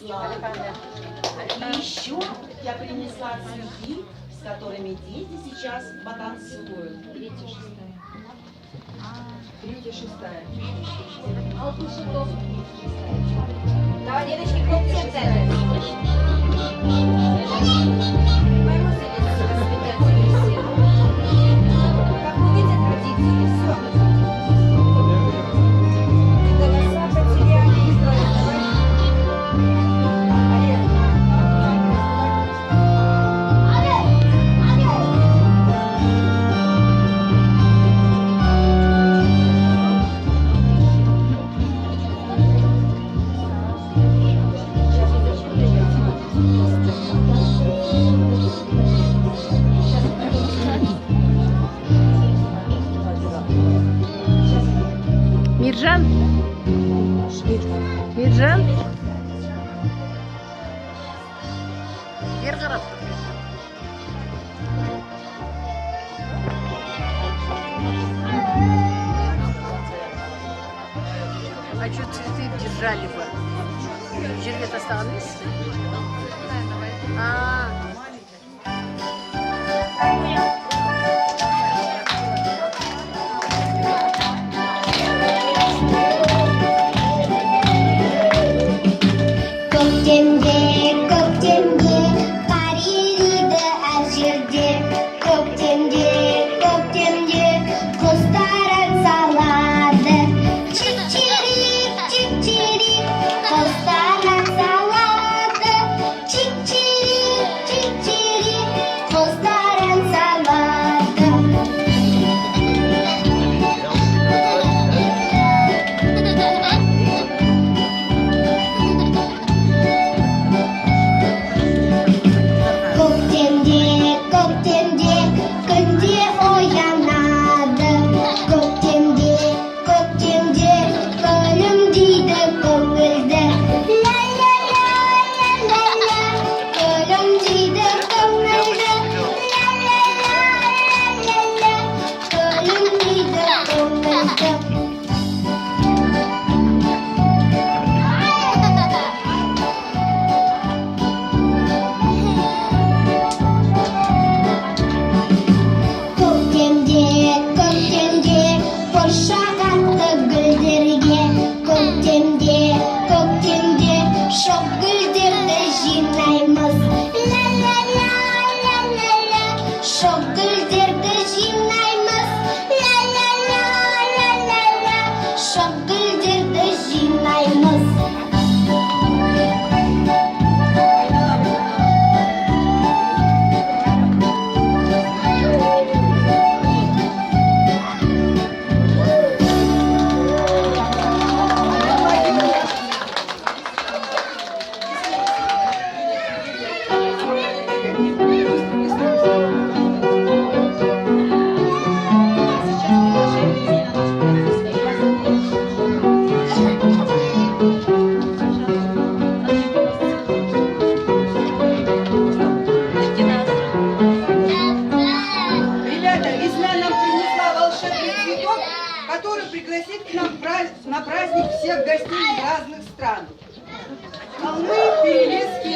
принесла. И еще я принесла цветы, с которыми дети сейчас потанцуют. Третья, шестая. Давай, деточки, концерт. Миржан? Миржан? Бер қарап тұр. А что цветы держали бы? Жерге тастаған емес? Көктемде қар ериді әр жерде. Көктемде құстар ән салады. Чик-чирик, чик-чирик, құстар ән салады. Чик-чирик, чик-чирик, құстар ән салады. Көктемде күнде оянады. Көктемде күнім дейді көңілді. Ля-ля-ля-ля-ля-ля, күнім дейді көңілді. Ля-ля-ля-ля-ля-ля, күнім дейді көңілді. Көктемде қоршағатты гүлдерге. Көктемде шоқ гүлдерді жинаймыз. Ля-ля-ля-ля-ля-ля, шоқ гүлдерді жинаймыз. Ля-ля-ля-ля-ля-ля, шоқ гүлдерді жинаймыз. Ребята, весна нам принесла волшебный цветок, который пригласит к нам на праздник всех гостей из разных стран. Холмы, перелески и